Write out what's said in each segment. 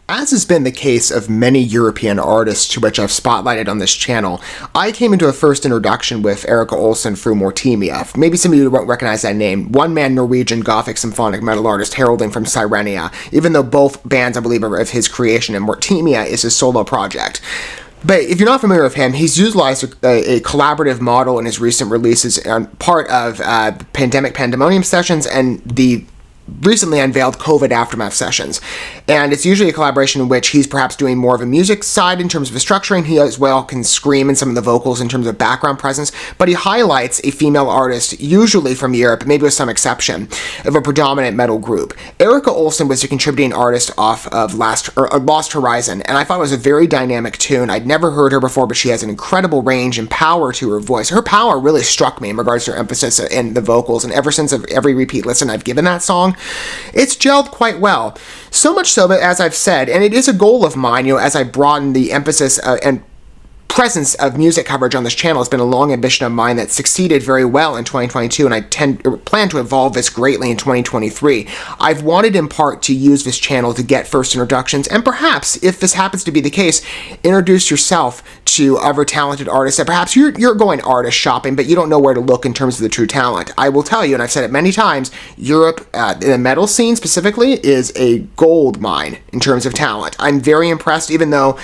As has been the case of many European artists to which I've spotlighted on this channel, I came into a first introduction with Erika Olsen through Mortemia. Maybe some of you won't recognize that name. One-man Norwegian Gothic symphonic metal artist heralding from Sirenia, even though both bands, I believe, are of his creation, and Mortemia is his solo project. But if you're not familiar with him, he's utilized a collaborative model in his recent releases, part of Pandemic Pandemonium sessions and the recently unveiled COVID Aftermath sessions. And it's usually a collaboration in which he's perhaps doing more of a music side in terms of the structuring. He as well can scream in some of the vocals in terms of background presence, but he highlights a female artist, usually from Europe, maybe with some exception, of a predominant metal group. Erika Olsen was a contributing artist off of Lost Horizon, and I thought it was a very dynamic tune. I'd never heard her before, but she has an incredible range and power to her voice. Her power really struck me in regards to her emphasis in the vocals, and ever since every repeat listen I've given that song, it's gelled quite well. So much so that, as I've said, and it is a goal of mine, as I broaden the emphasis and presence of music coverage on this channel, has been a long ambition of mine that succeeded very well in 2022, and I plan to evolve this greatly in 2023. I've wanted in part to use this channel to get first introductions, and perhaps, if this happens to be the case, introduce yourself to other talented artists that perhaps you're going artist shopping, but you don't know where to look in terms of the true talent. I will tell you, and I've said it many times, Europe, the metal scene specifically, is a gold mine in terms of talent. I'm very impressed, even though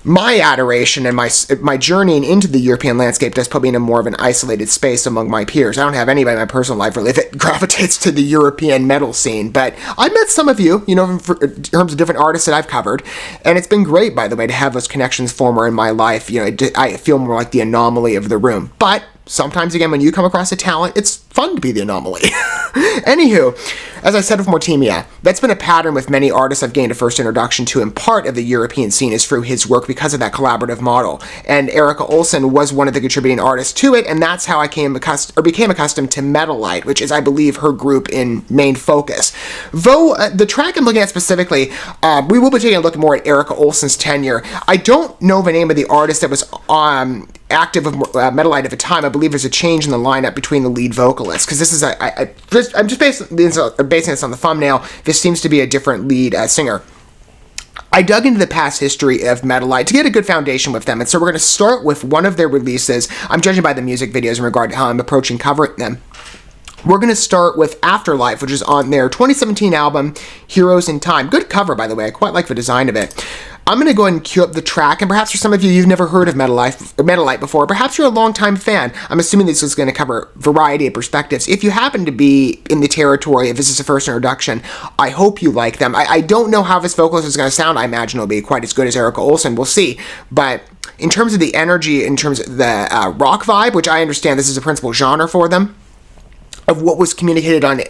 my adoration and my journeying into the European landscape does put me in a more of an isolated space among my peers. I don't have anybody in my personal life really that gravitates to the European metal scene, but I've met some of you, in terms of different artists that I've covered, and it's been great, by the way, to have those connections form in my life. I feel more like the anomaly of the room, but sometimes, again, when you come across a talent, it's fun to be the anomaly. Anywho, as I said with Mortemia, that's been a pattern with many artists I've gained a first introduction to, and part of the European scene is through his work because of that collaborative model. And Erika Olsen was one of the contributing artists to it, and that's how I became accustomed to METALITE, which is, I believe, her group in main focus. Though the track I'm looking at specifically, we will be taking a look more at Erika Olsen's tenure. I don't know the name of the artist that was active with METALITE at the time. I believe there's a change in the lineup between the lead vocalists, because this is I'm just basing this on the thumbnail. This seems to be a different lead singer. I dug into the past history of METALITE to get a good foundation with them, and so we're going to start with one of their releases. I'm judging by the music videos in regard to how I'm approaching covering them. We're going to start with Afterlife, which is on their 2017 album, Heroes in Time. Good cover, by the way. I quite like the design of it. I'm going to go ahead and cue up the track, and perhaps for some of you, you've never heard of METALITE before. Perhaps you're a longtime fan. I'm assuming this is going to cover a variety of perspectives. If you happen to be in the territory, if this is a first introduction, I hope you like them. I don't know how this vocalist is going to sound. I imagine it'll be quite as good as Erika Olsen. We'll see. But in terms of the energy, in terms of the rock vibe, which I understand this is a principal genre for them, of what was communicated on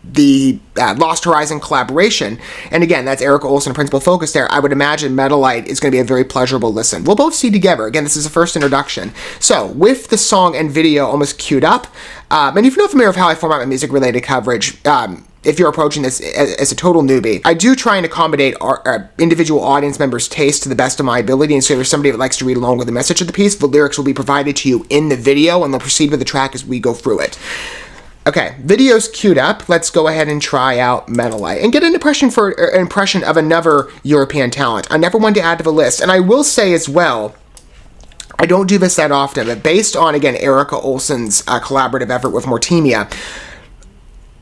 the Lost Horizon collaboration, and again, that's Erika Olsen, principal focus there, I would imagine METALITE is going to be a very pleasurable listen. We'll both see together. Again, this is a first introduction. So, with the song and video almost queued up, and if you're not familiar with how I format my music-related coverage, if you're approaching this as a total newbie, I do try and accommodate our individual audience members' taste to the best of my ability, and so if there's somebody that likes to read along with the message of the piece, the lyrics will be provided to you in the video, and they'll proceed with the track as we go through it. Okay, video's queued up. Let's go ahead and try out METALITE and get an impression of another European talent. Another one to add to the list. And I will say as well, I don't do this that often, but based on, again, Erika Olsen's collaborative effort with Mortemia,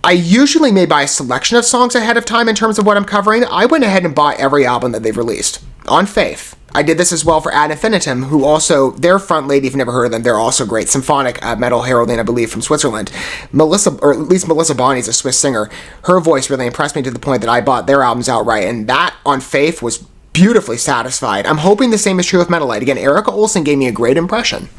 I usually may buy a selection of songs ahead of time in terms of what I'm covering. I went ahead and bought every album that they've released, on faith. I did this as well for Ad Infinitum, who also, their front lady, if you've never heard of them, they're also great. Symphonic metal heralding, I believe, from Switzerland. Melissa Bonney is a Swiss singer. Her voice really impressed me to the point that I bought their albums outright, and that, on faith, was beautifully satisfied. I'm hoping the same is true with METALITE. Again, Erika Olsen gave me a great impression.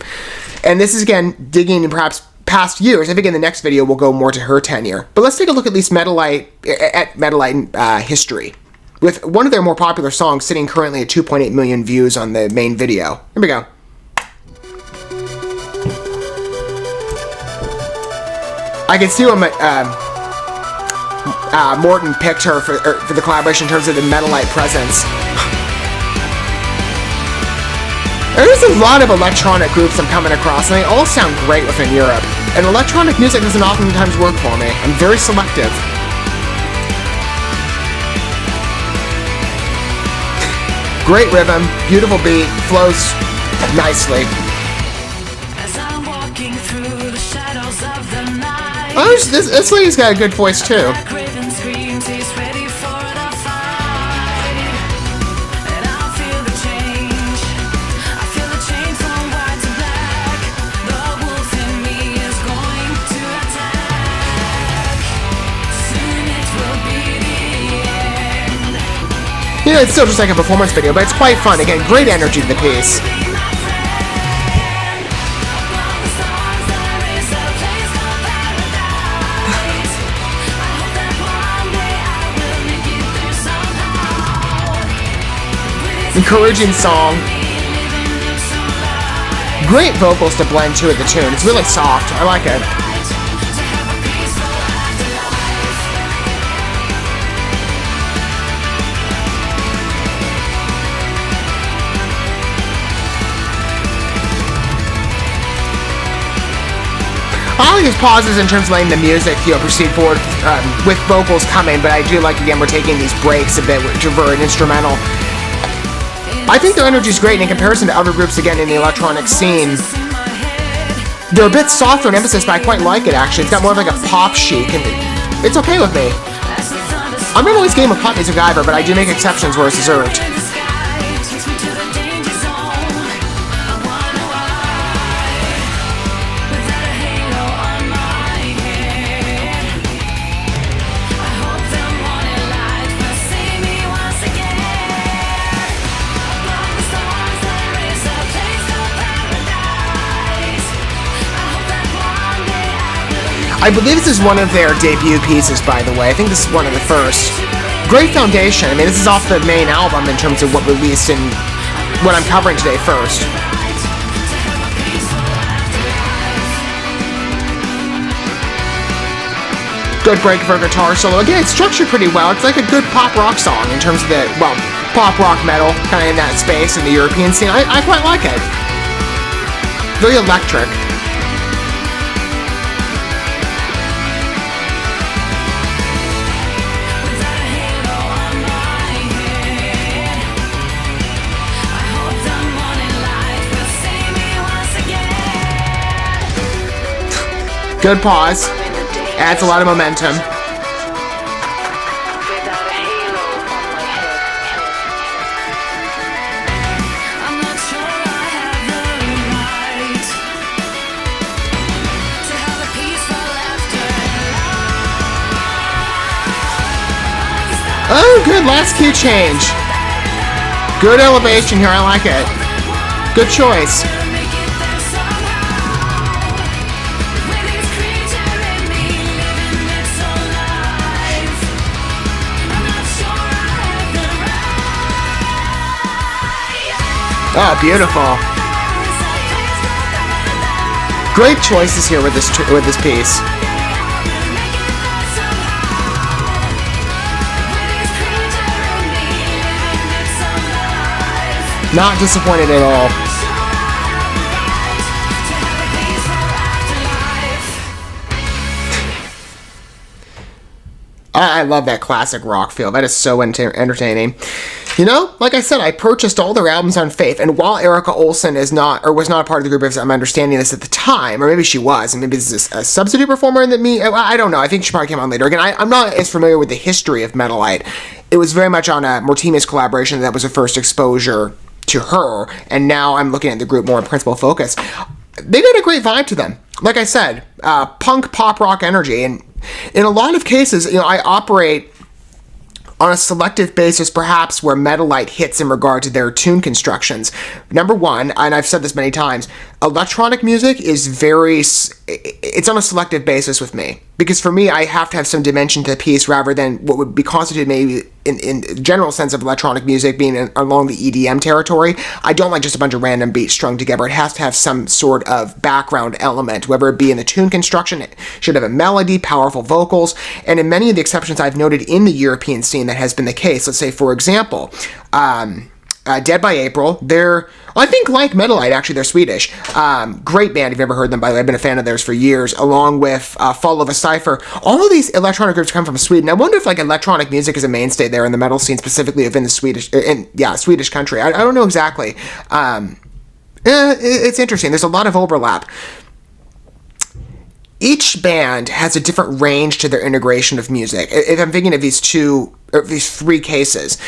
And this is, again, digging in perhaps past years. I think in the next video we'll go more to her tenure. But let's take a look at least METALITE history, with one of their more popular songs sitting currently at 2.8 million views on the main video. Here we go. I can see what Morten picked her for the collaboration in terms of the METALITE presence. There's a lot of electronic groups I'm coming across, and they all sound great within Europe. And electronic music doesn't oftentimes work for me. I'm very selective. Great rhythm, beautiful beat, flows nicely. Oh, this lady's got a good voice too. You know, it's still just like a performance video, but it's quite fun. Again, great energy to the piece. Encouraging song. Great vocals to blend to the tune. It's really soft. I like it. I like his pauses in terms of letting the music, proceed forward with vocals coming, but I do like, again, we're taking these breaks a bit for an instrumental. I think their energy is great, and in comparison to other groups, again, in the electronic scene, they're a bit softer in emphasis, but I quite like it, actually. It's got more of like a pop chic, and it's okay with me. I'm not always game of pop music either, but I do make exceptions where it's deserved. I believe this is one of their debut pieces, by the way. I think this is one of the first. Great foundation. I mean, this is off the main album in terms of what released and what I'm covering today first. Good break for a guitar solo. Again, it's structured pretty well. It's like a good pop rock song in terms of the, well, pop rock metal, kind of in that space in the European scene. I quite like it. Very electric. Good pause. Adds a lot of momentum. Oh, good last key change. Good elevation here, I like it. Good choice. Oh, beautiful. Great choices here with this piece. Not disappointed at all. I love that classic rock feel. That is so entertaining. You know, like I said, I purchased all their albums on faith, and while Erica Olson is not, or was not a part of the group, as I'm understanding this at the time, or maybe she was, and maybe this is a substitute performer that me, I don't know, I think she probably came on later. Again, I'm not as familiar with the history of METALITE. It was very much on a Mortemius collaboration that was a first exposure to her, and now I'm looking at the group more in principal focus. They got a great vibe to them. Like I said, punk pop rock energy, and in a lot of cases, I operate on a selective basis, perhaps, where METALITE hits in regard to their tune constructions. Number one, and I've said this many times, electronic music is it's on a selective basis with me. Because for me, I have to have some dimension to the piece rather than what would be constituted maybe in general sense of electronic music being along the EDM territory. I don't like just a bunch of random beats strung together. It has to have some sort of background element, whether it be in the tune construction. It should have a melody, powerful vocals, and in many of the exceptions I've noted in the European scene that has been the case. Let's say, for example, Dead by April, they're I think like METALITE, actually, they're Swedish. Great band, if you've ever heard them, by the way. I've been a fan of theirs for years, along with Fall of a Cipher. All of these electronic groups come from Sweden. I wonder if like electronic music is a mainstay there in the metal scene, specifically within the Swedish country. I don't know exactly. It's interesting. There's a lot of overlap. Each band has a different range to their integration of music. If I'm thinking of these three cases,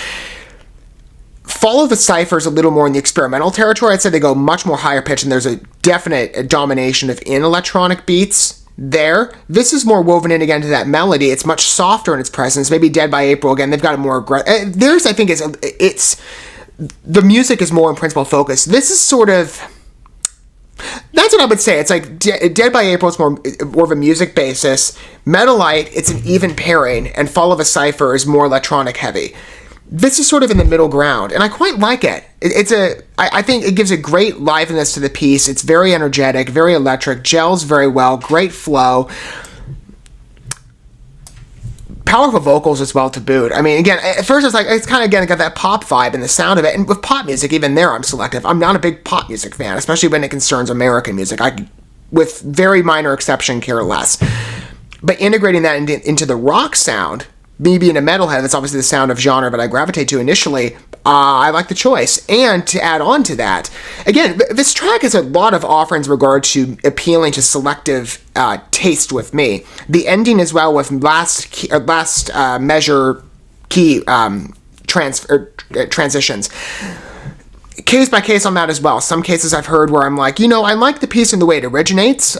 Fall of the Cipher is a little more in the experimental territory. I'd say they go much more higher pitch, and there's a definite domination of electronic beats there. This is more woven in again to that melody. It's much softer in its presence. Maybe Dead by April, again, they've got a more aggressive. Theirs, I think, the music is more in principal focus. This is sort of... That's what I would say. It's like Dead by April is more of a music basis. METALITE, it's an even pairing, and Fall of a Cipher is more electronic heavy. This is sort of in the middle ground, and I quite like it. I think it gives a great liveliness to the piece. It's very energetic, very electric, gels very well, great flow. Powerful vocals as well to boot. I mean, again, at first it's kind of, again, got that pop vibe in the sound of it. And with pop music, even there, I'm selective. I'm not a big pop music fan, especially when it concerns American music. I, with very minor exception, care less. But integrating that into the rock sound, me being a metalhead, that's obviously the sound of genre that I gravitate to initially, I like the choice. And to add on to that, again, this track has a lot of offerings in regard to appealing to selective taste with me. The ending as well with last measure key transitions. Case by case on that as well. Some cases I've heard where I'm like, I like the piece and the way it originates.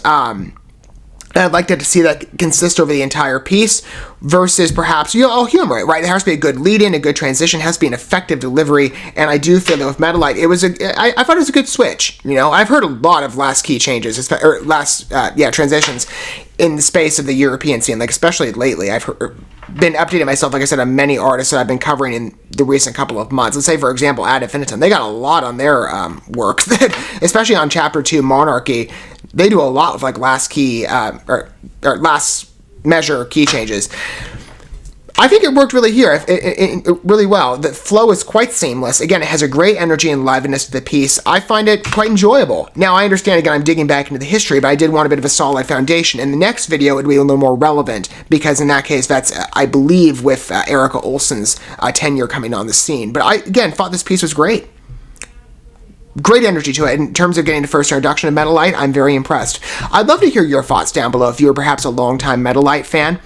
And I'd like to see that consist over the entire piece versus perhaps, humor it, right? There has to be a good lead-in, a good transition, has to be an effective delivery, and I do feel that with METALITE, I thought it was a good switch. I've heard a lot of last key changes, transitions in the space of the European scene, like especially lately. I've been updating myself, like I said, on many artists that I've been covering in the recent couple of months. Let's say, for example, Ad Infinitum. They got a lot on their work, especially on Chapter 2, Monarchy. They do a lot with like last key or last measure key changes. I think it worked really here, really well. The flow is quite seamless. Again, it has a great energy and liveliness to the piece. I find it quite enjoyable. Now, I understand, again, I'm digging back into the history, but I did want a bit of a solid foundation. In the next video, it would be a little more relevant, because in that case, that's, I believe, with Erica Olsen's tenure coming on the scene. But I, again, thought this piece was great. Great energy to it. In terms of getting the first introduction of METALITE, I'm very impressed. I'd love to hear your thoughts down below if you were perhaps a longtime METALITE fan,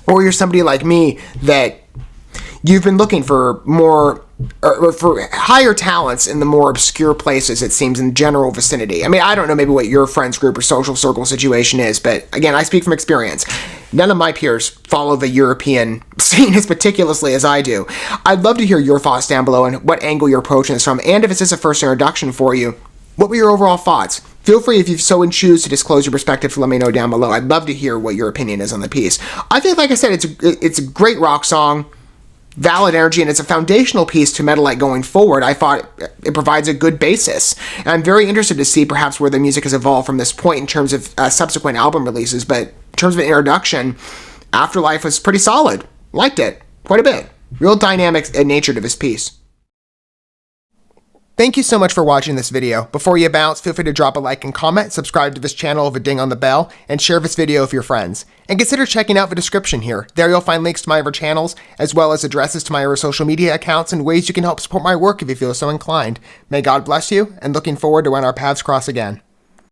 or you're somebody like me that you've been looking for more, or for higher talents in the more obscure places, it seems, in general vicinity. I mean, I don't know maybe what your friends group or social circle situation is, but again, I speak from experience. None of my peers follow the European scene as meticulously as I do. I'd love to hear your thoughts down below and what angle you're approaching this from, and if it's just a first introduction for you, what were your overall thoughts? Feel free, if you so choose, to disclose your perspective to let me know down below. I'd love to hear what your opinion is on the piece. I think, like I said, it's a great rock song, valid energy, and it's a foundational piece to METALITE going forward. I thought it provides a good basis. And I'm very interested to see perhaps where the music has evolved from this point in terms of subsequent album releases, but in terms of an introduction, Afterlife was pretty solid. Liked it quite a bit. Real dynamic nature to this piece. Thank you so much for watching this video. Before you bounce, feel free to drop a like and comment, subscribe to this channel with a ding on the bell, and share this video with your friends. And consider checking out the description here. There you'll find links to my other channels, as well as addresses to my other social media accounts and ways you can help support my work if you feel so inclined. May God bless you, and looking forward to when our paths cross again.